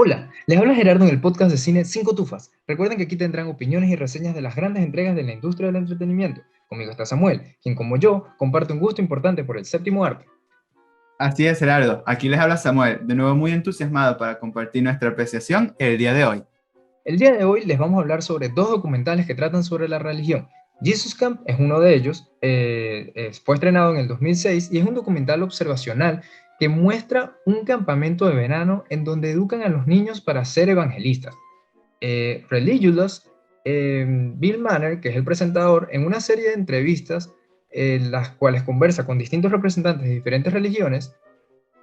Hola, les habla Gerardo en el podcast de cine Cinco Tufas. Recuerden que aquí tendrán opiniones y reseñas de las grandes entregas de la industria del entretenimiento. Conmigo está Samuel, quien como yo comparte un gusto importante por el séptimo arte. Así es, Gerardo. Aquí les habla Samuel, de nuevo muy entusiasmado para compartir nuestra apreciación el día de hoy. El día de hoy les vamos a hablar sobre dos documentales que tratan sobre la religión. Jesus Camp es uno de ellos, fue estrenado en el 2006 y es un documental observacional que muestra un campamento de verano en donde educan a los niños para ser evangelistas. Religious, Bill Manner, que es el presentador, en una serie de entrevistas en las cuales conversa con distintos representantes de diferentes religiones,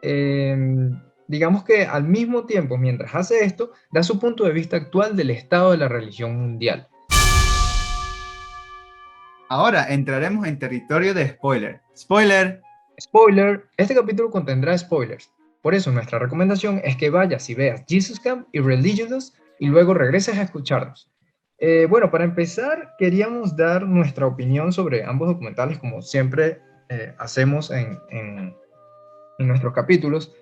eh, digamos que al mismo tiempo, mientras hace esto, da su punto de vista actual del estado de la religión mundial. Ahora entraremos en territorio de spoiler. ¡Spoiler! Spoiler, este capítulo contendrá spoilers. Por eso nuestra recomendación es que vayas y veas Jesus Camp y Religious y luego regreses a escucharnos. Bueno, para empezar, queríamos dar nuestra opinión sobre ambos documentales, como siempre hacemos en nuestros capítulos.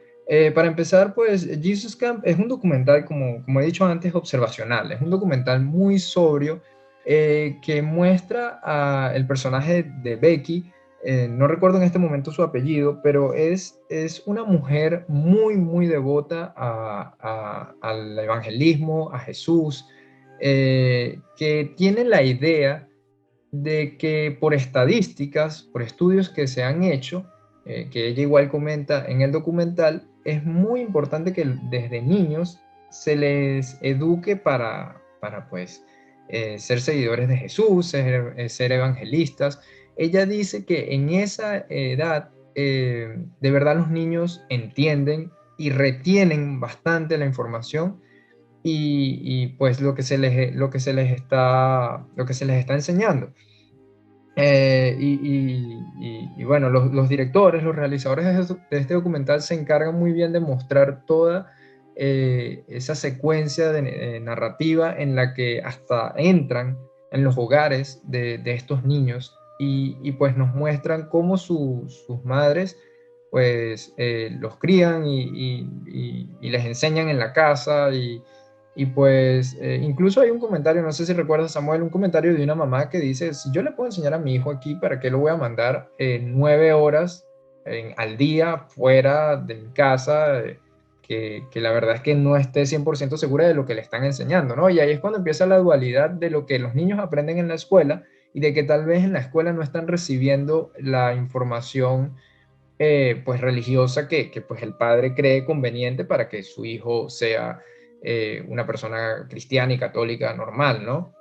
Para empezar, pues Jesus Camp es un documental, como he dicho antes, observacional. Es un documental muy sobrio que muestra el personaje de Becky. No recuerdo en este momento su apellido, pero es una mujer muy, muy devota al evangelismo, a Jesús, que tiene la idea de que por estadísticas, por estudios que se han hecho, que ella igual comenta en el documental, es muy importante que desde niños se les eduque para pues, ser seguidores de Jesús, ser evangelistas. Ella dice que en esa edad, de verdad los niños entienden y retienen bastante la información pues lo que se les está enseñando. Bueno, los directores, los realizadores de este documental se encargan muy bien de mostrar toda esa secuencia narrativa en la que hasta entran en los hogares de estos niños pues nos muestran cómo sus madres pues los crían y les enseñan en la casa pues incluso hay un comentario, no sé si recuerdas, Samuel, un comentario de una mamá que dice, si yo le puedo enseñar a mi hijo aquí, ¿para qué lo voy a mandar 9 horas al día fuera de casa? Que la verdad es que no esté 100% segura de lo que le están enseñando, ¿no? Y ahí es cuando empieza la dualidad de lo que los niños aprenden en la escuela y de que tal vez en la escuela no están recibiendo la información pues religiosa que pues el padre cree conveniente para que su hijo sea una persona cristiana y católica normal, ¿no?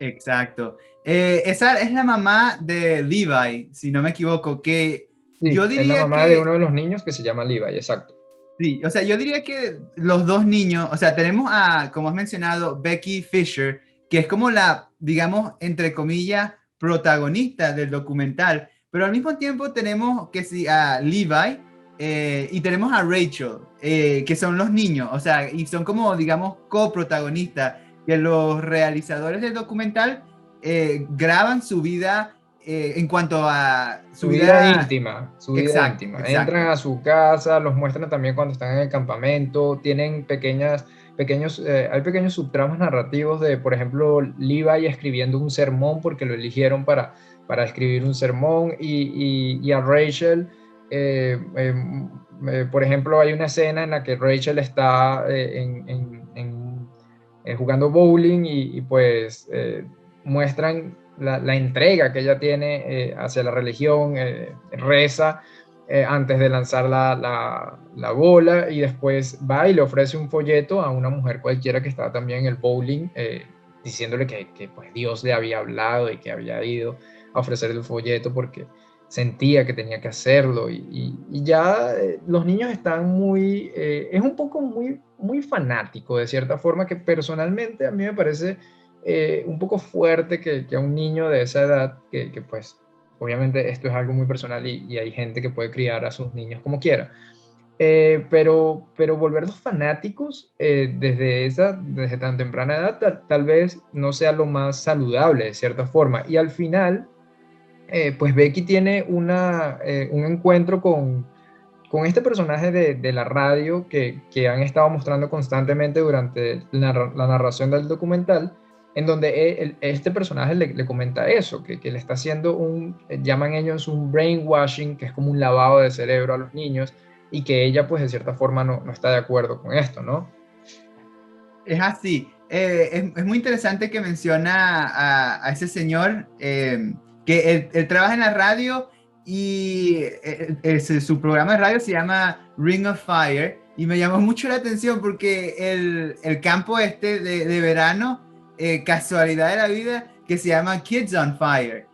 Exacto. Esa es la mamá de Levi, si no me equivoco, que yo Sí, es la diría mamá de que, uno de los niños que se llama Levi, exacto. sí, o sea, yo diría que los dos niños, o sea, tenemos a, como has mencionado, Becky Fisher, que es como la, digamos, entre comillas, protagonista del documental, pero al mismo tiempo tenemos que sí, a Levi y tenemos a Rachel, que son los niños, o sea, y son como, digamos, coprotagonistas, que los realizadores del documental graban su vida en cuanto a su Su vida vida, íntima, su vida exacto, íntima. Entran exacto. a su casa, los muestran también cuando están en el campamento, tienen hay pequeños subtramas narrativos de, por ejemplo, Levi escribiendo un sermón porque lo eligieron para escribir un sermón y a Rachel, por ejemplo, hay una escena en la que Rachel está jugando bowling pues muestran la entrega que ella tiene hacia la religión, reza antes de lanzar la bola y después va y le ofrece un folleto a una mujer cualquiera que estaba también en el bowling, diciéndole que pues Dios le había hablado y que había ido a ofrecer el folleto porque sentía que tenía que hacerlo y ya los niños están es un poco muy fanático de cierta forma que personalmente a mí me parece un poco fuerte que a un niño de esa edad, pues obviamente esto es algo muy personal y hay gente que puede criar a sus niños como quiera, pero volverlos fanáticos desde tan temprana edad tal vez no sea lo más saludable de cierta forma. Y al final, pues Becky tiene un encuentro con este personaje de la radio que han estado mostrando constantemente durante la narración del documental, en donde este personaje le comenta eso, que le está haciendo llaman ellos un brainwashing, que es como un lavado de cerebro a los niños, y que ella pues de cierta forma no está de acuerdo con esto, ¿no? Es así. Es muy interesante que menciona a ese señor que él trabaja en la radio y su programa de radio se llama Ring of Fire y me llamó mucho la atención porque el campo este de verano, casualidad de la vida, que se llama Kids on Fire.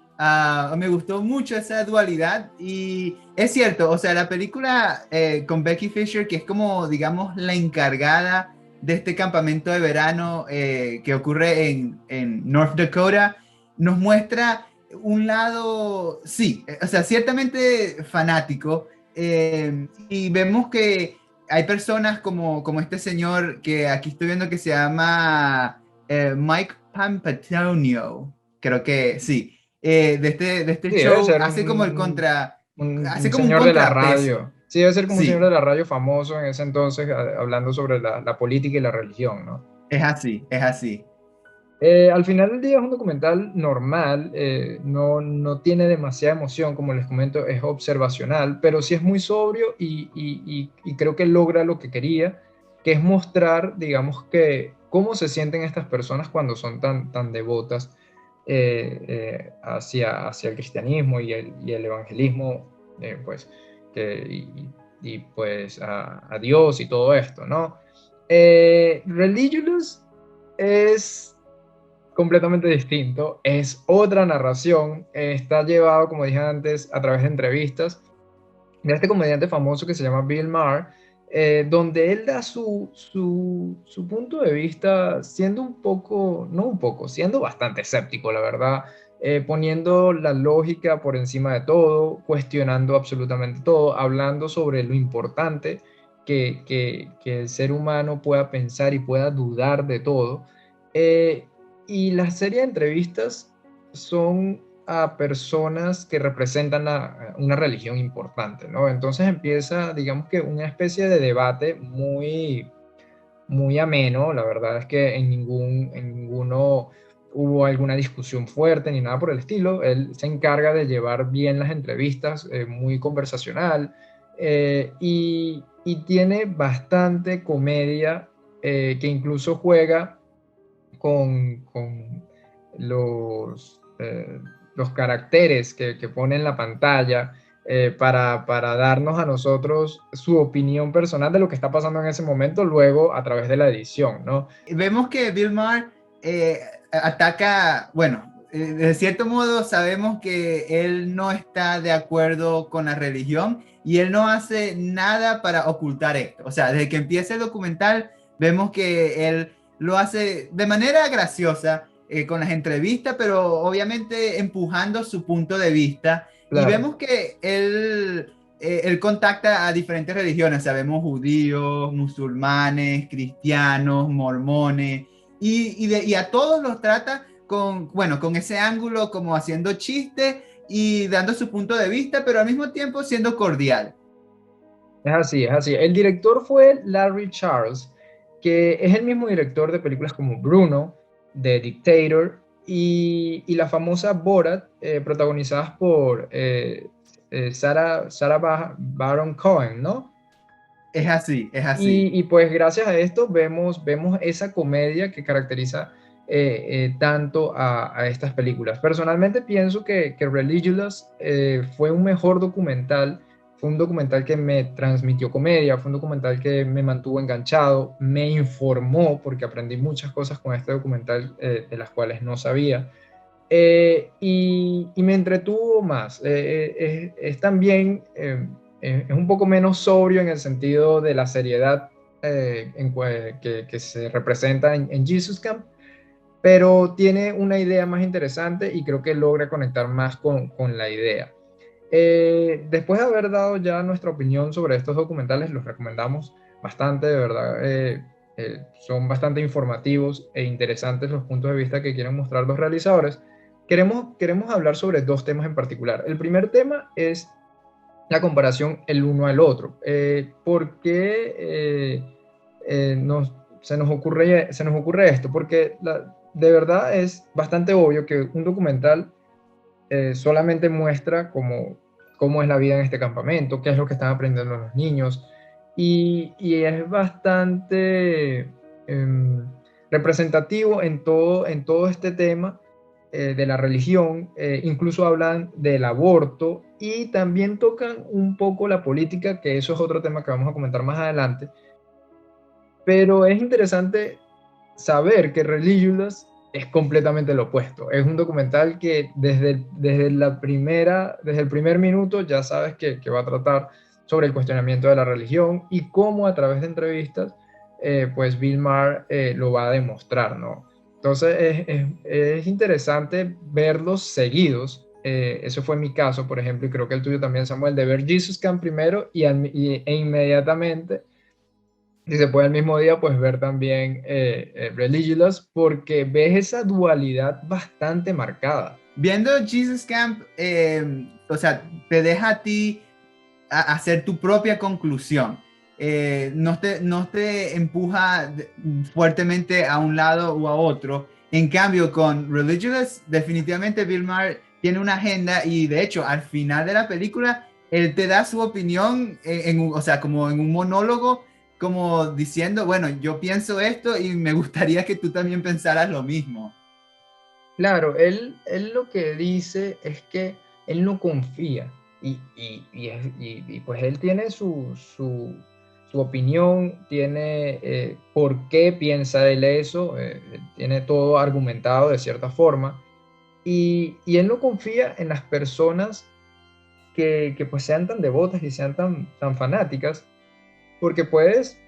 Me gustó mucho esa dualidad y es cierto, o sea, la película con Becky Fisher, que es como, digamos, la encargada de este campamento de verano que ocurre en North Dakota, nos muestra un lado, sí, o sea, ciertamente fanático, y vemos que hay personas como este señor que aquí estoy viendo que se llama Mike Pampatonio, creo que sí, de este Sí, debe show, ser hace como el contra, hace un como un señor de la contrapeso, radio. Sí, debe ser como un señor de sí, la radio famoso en ese entonces, hablando sobre la política y la religión, ¿no? es así, es así. Al final del día es un documental normal, no tiene demasiada emoción, como les comento, es observacional, pero sí es muy sobrio y creo que logra lo que quería, que es mostrar, digamos, que cómo se sienten estas personas cuando son tan devotas hacia el cristianismo y el evangelismo, pues, pues a Dios y todo esto, ¿no? Religulous es completamente distinto, es otra narración, está llevado, como dije antes, a través de entrevistas de este comediante famoso que se llama Bill Maher, donde él da su punto de vista siendo un poco, no un poco, siendo bastante escéptico, la verdad, poniendo la lógica por encima de todo, cuestionando absolutamente todo, hablando sobre lo importante que el ser humano pueda pensar y pueda dudar de todo. Eh, y la serie de entrevistas son a personas que representan una religión importante, ¿no? Entonces empieza, digamos que una especie de debate muy ameno. La verdad es que en ninguno hubo alguna discusión fuerte ni nada por el estilo. Él se encarga de llevar bien las entrevistas, muy conversacional, y tiene bastante comedia, que incluso juega con los caracteres que pone en la pantalla, para darnos a nosotros su opinión personal de lo que está pasando en ese momento, luego a través de la edición, ¿no? Vemos que Bill Maher ataca, bueno, de cierto modo sabemos que él no está de acuerdo con la religión y él no hace nada para ocultar esto. O sea, desde que empieza el documental vemos que él lo hace de manera graciosa con las entrevistas, pero obviamente empujando su punto de vista. Y Claro. vemos que él contacta a diferentes religiones, sabemos judíos, musulmanes, cristianos, mormones, y a todos los trata con, bueno, con ese ángulo como haciendo chistes y dando su punto de vista, pero al mismo tiempo siendo cordial. Es así, es así. El director fue Larry Charles, que es el mismo director de películas como Bruno, The Dictator y la famosa Borat, protagonizadas por Sarah Baron Cohen, ¿no? Es así, es así. Y pues gracias a esto vemos esa comedia que caracteriza tanto a estas películas. Personalmente pienso que Religulous fue un mejor documental, fue un documental que me transmitió comedia, fue un documental que me mantuvo enganchado, me informó, porque aprendí muchas cosas con este documental, de las cuales no sabía. Y me entretuvo más. Es también, es un poco menos sobrio en el sentido de la seriedad, que se representa en Jesus Camp, pero tiene una idea más interesante y creo que logra conectar más con la idea. Después de haber dado ya nuestra opinión sobre estos documentales, los recomendamos bastante, de verdad. Son bastante informativos e interesantes los puntos de vista que quieren mostrar los realizadores. Queremos hablar sobre dos temas en particular. El primer tema es la comparación el uno al otro. ¿Por qué se nos ocurre esto? Porque de verdad es bastante obvio que un documental solamente muestra cómo es la vida en este campamento, qué es lo que están aprendiendo los niños, y es bastante em, representativo en todo este tema de la religión. Incluso hablan del aborto y también tocan un poco la política, que eso es otro tema que vamos a comentar más adelante, pero es interesante saber que Religulous es completamente lo opuesto. Es un documental que desde el primer minuto ya sabes que va a tratar sobre el cuestionamiento de la religión y cómo a través de entrevistas, pues Bill Maher lo va a demostrar, ¿no? Entonces es interesante verlos seguidos. Eso fue mi caso, por ejemplo, y creo que el tuyo también, Samuel, de ver Jesus Camp primero e inmediatamente, si se puede el mismo día, pues ver también Religulous, porque ves esa dualidad bastante marcada. Viendo Jesus Camp, o sea, te deja a ti hacer tu propia conclusión. No te empuja fuertemente a un lado o a otro. En cambio, con Religulous, definitivamente Bill Maher tiene una agenda y de hecho, al final de la película, él te da su opinión o sea, como en un monólogo, como diciendo, bueno, yo pienso esto y me gustaría que tú también pensaras lo mismo. Claro, él lo que dice es que él no confía y pues él tiene su opinión, tiene por qué piensa él eso, tiene todo argumentado de cierta forma y él no confía en las personas que pues sean tan devotas y sean tan fanáticas, porque puedes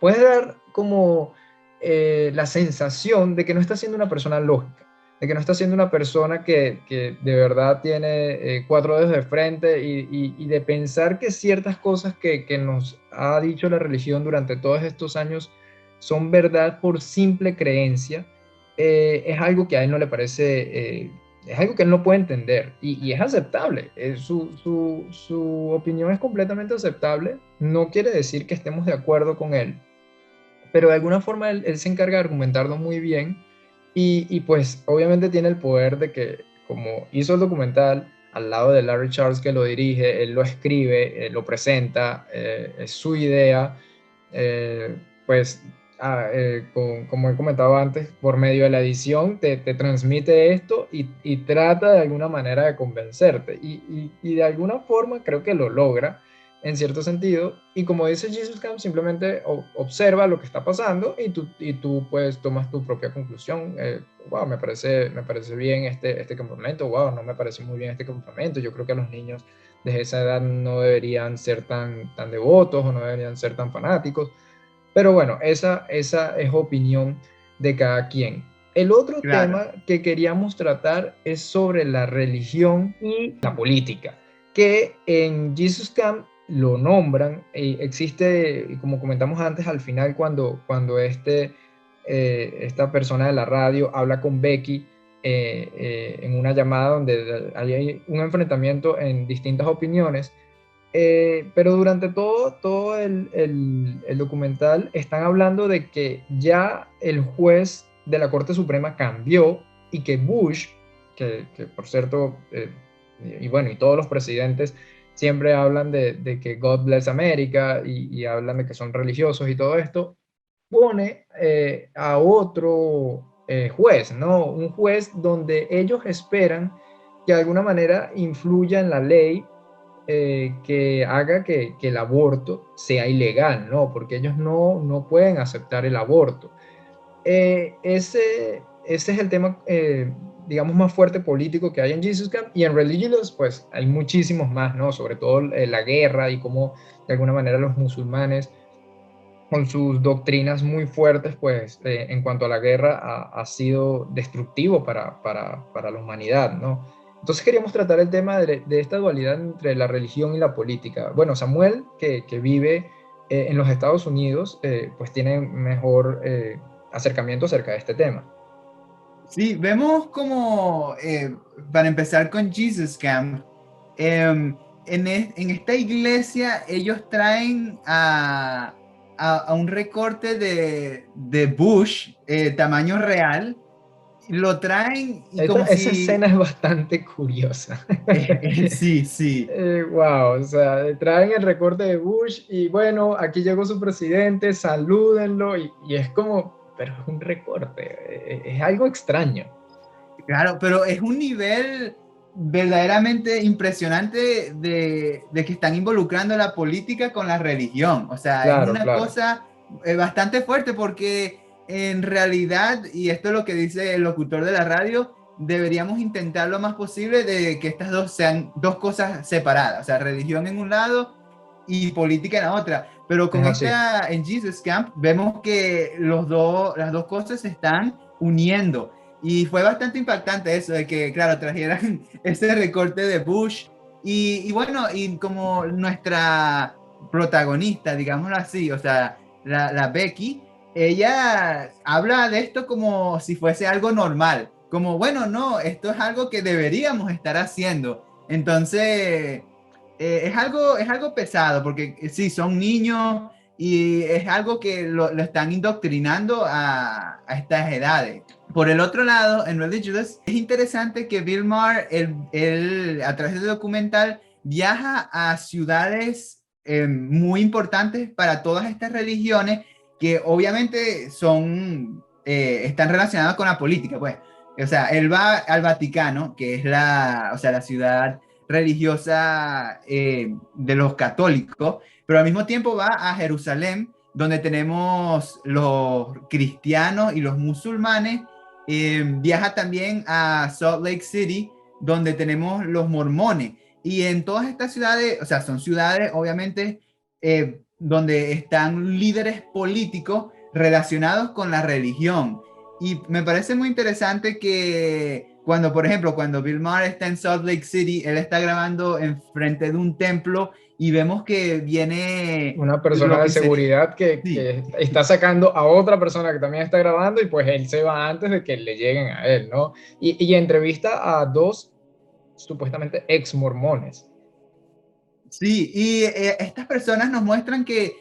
dar como la sensación de que no estás siendo una persona lógica, de que no estás siendo una persona que de verdad tiene cuatro dedos de frente y de pensar que ciertas cosas que nos ha dicho la religión durante todos estos años son verdad por simple creencia. Es algo que a él no le parece, es algo que él no puede entender y es aceptable. Su opinión es completamente aceptable. No quiere decir que estemos de acuerdo con él, pero de alguna forma él se encarga de argumentarlo muy bien y pues obviamente tiene el poder de que como hizo el documental al lado de Larry Charles que lo dirige, él lo escribe, lo presenta, es su idea, pues como he comentado antes, por medio de la edición te transmite esto y trata de alguna manera de convencerte y de alguna forma creo que lo logra en cierto sentido, y como dice Jesus Camp, simplemente observa lo que está pasando y tú pues tomas tu propia conclusión. Wow, me parece bien este campamento, wow, no me parece muy bien este campamento. Yo creo que a los niños de esa edad no deberían ser tan devotos o no deberían ser tan fanáticos. Pero bueno, esa es opinión de cada quien. El otro Claro. tema que queríamos tratar es sobre la religión y la política, que en Jesus Camp lo nombran, existe, como comentamos antes, al final cuando esta persona de la radio habla con Becky en una llamada donde hay un enfrentamiento en distintas opiniones, pero durante todo el documental están hablando de que ya el juez de la Corte Suprema cambió y que Bush, que por cierto, y bueno, y todos los presidentes siempre hablan de que God bless America y hablan de que son religiosos y todo esto, pone a otro juez, ¿no? Un juez donde ellos esperan que de alguna manera influya en la ley que haga que el aborto sea ilegal, ¿no? Porque ellos no pueden aceptar el aborto. Ese es el tema, digamos, más fuerte político que hay en Jesus Camp y en Religulous, pues hay muchísimos más, ¿no? Sobre todo la guerra y cómo de alguna manera los musulmanes con sus doctrinas muy fuertes, pues en cuanto a la guerra ha sido destructivo para la humanidad, ¿no? Entonces queríamos tratar el tema de esta dualidad entre la religión y la política. Bueno, Samuel, que vive en los Estados Unidos, pues tiene mejor acercamiento acerca de este tema. Sí, vemos como, para empezar con Jesus Camp, en esta iglesia ellos traen a un recorte de Bush, tamaño real, lo traen y como Esa si... escena es bastante curiosa. sí, sí. Wow, o sea, traen el recorte de Bush y bueno, aquí llegó su presidente, salúdenlo y es como, pero es un recorte, es algo extraño. Claro, pero es un nivel verdaderamente impresionante de que están involucrando la política con la religión. O sea, es Claro, una claro. cosa bastante fuerte porque en realidad, y esto es lo que dice el locutor de la radio, deberíamos intentar lo más posible de que estas dos sean dos cosas separadas, o sea, religión en un lado y política en la otra. Pero Es con así. esta, en Jesus Camp, vemos que las dos cosas se están uniendo. Y fue bastante impactante eso de que, claro, trajeran ese recorte de Bush. Y bueno, y como nuestra protagonista, digámoslo así, o sea, la Becky, ella habla de esto como si fuese algo normal. Como, bueno, no, esto es algo que deberíamos estar haciendo. Entonces, es algo pesado, porque sí, son niños y es algo que lo están indoctrinando a estas edades. Por el otro lado, en Religious, es interesante que Bill Maher, él, a través del documental, viaja a ciudades muy importantes para todas estas religiones que obviamente son, están relacionadas con la política, pues. O sea, él va al Vaticano, que es la, o sea, la ciudad religiosa de los católicos, pero al mismo tiempo va a Jerusalén, donde tenemos los cristianos y los musulmanes. Viaja también a Salt Lake City, donde tenemos los mormones. Y en todas estas ciudades, o sea, son ciudades obviamente donde están líderes políticos relacionados con la religión. Y me parece muy interesante que cuando, por ejemplo, cuando Bill Maher está en Salt Lake City, él está grabando enfrente de un templo y vemos que viene Una persona lo de que sería... seguridad Sí, que está sacando a otra persona que también está grabando y pues él se va antes de que le lleguen a él, ¿no? Y entrevista a dos supuestamente ex mormones. sí, y estas personas nos muestran que,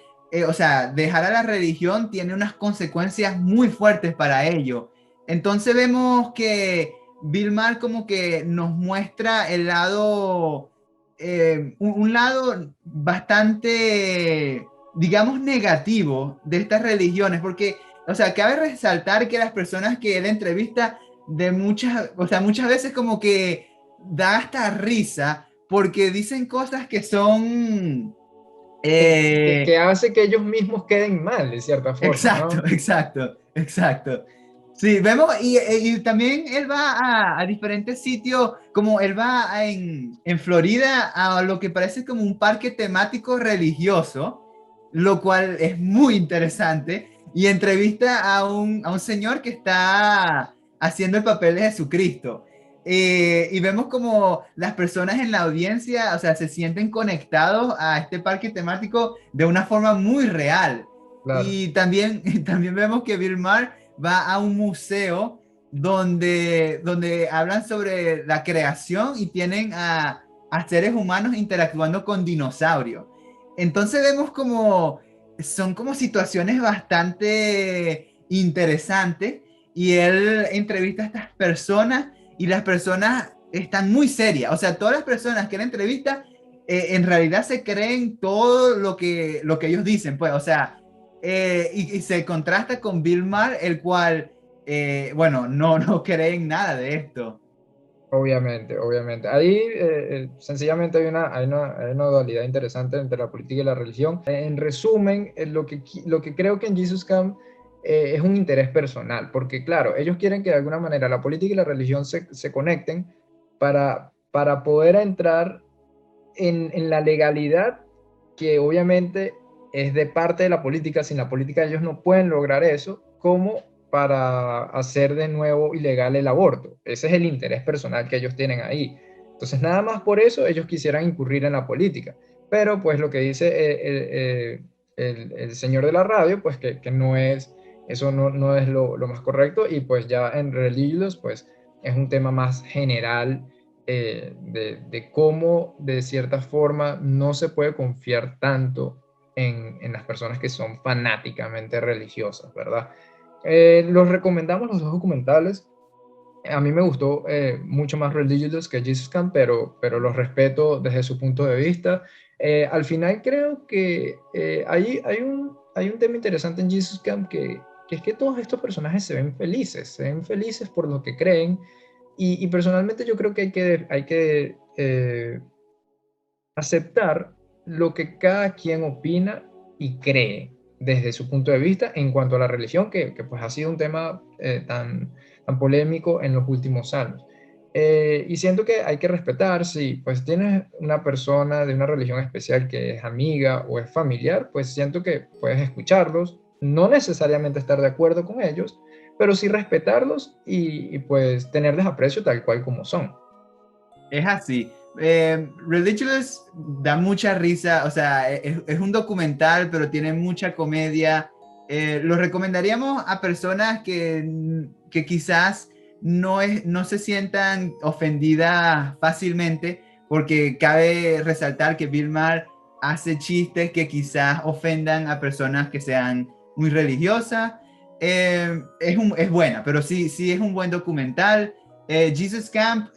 o sea, dejar a la religión tiene unas consecuencias muy fuertes para ello. Entonces vemos que Bill Maher como que nos muestra el lado, un lado bastante, digamos, negativo de estas religiones, porque, o sea, cabe resaltar que las personas que él entrevista de muchas, o sea, muchas veces como que da hasta risa porque dicen cosas que son... Que hace que ellos mismos queden mal, de cierta forma, exacto, ¿no? exacto, exacto. Sí, vemos, y también él va a diferentes sitios, como él va en Florida a lo que parece como un parque temático religioso, lo cual es muy interesante, y entrevista a un señor que está haciendo el papel de Jesucristo. Y vemos como las personas en la audiencia, o sea, se sienten conectados a este parque temático de una forma muy real. Claro. Y también, también vemos que Bill Maher va a un museo donde hablan sobre la creación y tienen a seres humanos interactuando con dinosaurios. Entonces vemos como son como situaciones bastante interesantes y él entrevista a estas personas y las personas están muy serias. O sea, todas las personas que él entrevista en realidad se creen todo lo que ellos dicen, pues, o sea, y se contrasta con Bill Maher, el cual, bueno, no cree en nada de esto. Obviamente, obviamente. Ahí sencillamente hay una dualidad interesante entre la política y la religión. En resumen, lo que creo que en Jesus Camp es un interés personal, porque claro, ellos quieren que de alguna manera la política y la religión se conecten para poder entrar en la legalidad que obviamente es de parte de la política. Sin la política ellos no pueden lograr eso, como para hacer de nuevo ilegal el aborto. Ese es el interés personal que ellos tienen ahí. Entonces, nada más por eso ellos quisieran incurrir en la política. Pero pues lo que dice el señor de la radio, pues que no es, eso no es lo más correcto y pues ya en Religious, pues es un tema más general de cómo de cierta forma no se puede confiar tanto en las personas que son fanáticamente religiosas, ¿verdad? Los recomendamos los dos documentales. A mí me gustó mucho más Religious que Jesus Camp, pero los respeto desde su punto de vista. Al final creo que hay un tema interesante en Jesus Camp que es que todos estos personajes se ven felices por lo que creen y personalmente yo creo que hay que aceptar lo que cada quien opina y cree desde su punto de vista en cuanto a la religión, que pues ha sido un tema tan polémico en los últimos años. Y siento que hay que respetar, si pues tienes una persona de una religión especial que es amiga o es familiar, pues siento que puedes escucharlos, no necesariamente estar de acuerdo con ellos, pero sí respetarlos y pues tenerles aprecio tal cual como son. Es así. Ridiculous da mucha risa, o sea, es un documental, pero tiene mucha comedia. Lo recomendaríamos a personas que quizás no se sientan ofendidas fácilmente, porque cabe resaltar que Bill Maher hace chistes que quizás ofendan a personas que sean muy religiosas. Es buena, pero sí es un buen documental. Jesus Camp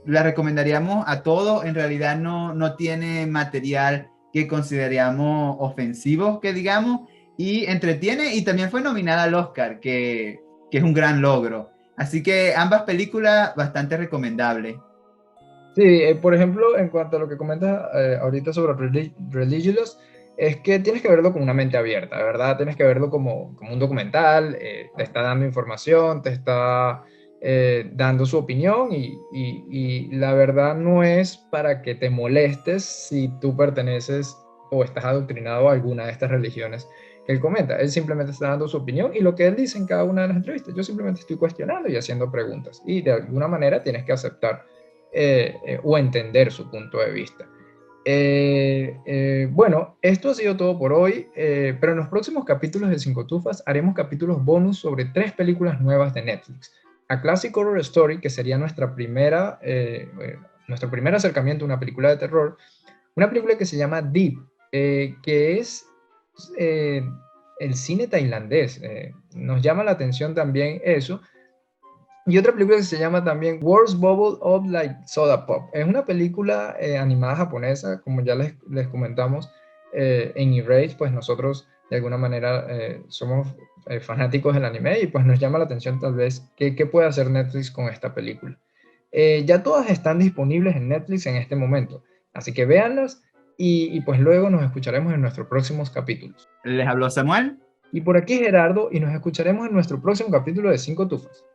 la recomendaríamos a todos. En realidad no tiene material que consideraríamos ofensivo, que digamos, y entretiene, y también fue nominada al Oscar, que es un gran logro. Así que ambas películas bastante recomendables. Sí, por ejemplo, en cuanto a lo que comentas ahorita sobre Religious, es que tienes que verlo con una mente abierta, ¿verdad? Tienes que verlo como un documental, te está dando información, te está dando su opinión y la verdad no es para que te molestes si tú perteneces o estás adoctrinado a alguna de estas religiones que él comenta. Él simplemente está dando su opinión y lo que él dice en cada una de las entrevistas. Yo simplemente estoy cuestionando y haciendo preguntas y de alguna manera tienes que aceptar o entender su punto de vista. Bueno, esto ha sido todo por hoy, pero en los próximos capítulos de Cinco Tufas haremos capítulos bonus sobre 3 películas nuevas de Netflix. A Classic Horror Story, que sería nuestro primer acercamiento a una película de terror, una película que se llama Deep, que es eh, el cine tailandés. Nos llama la atención también eso, y otra película que se llama también Worst Bubble of Like Soda Pop. Es una película animada japonesa, como ya les comentamos en Erase, pues nosotros de alguna manera somos fanáticos del anime y pues nos llama la atención tal vez qué puede hacer Netflix con esta película. Ya todas están disponibles en Netflix en este momento, así que véanlas y pues luego nos escucharemos en nuestros próximos capítulos. Les habló Samuel. Y por aquí Gerardo y nos escucharemos en nuestro próximo capítulo de Cinco Tufas.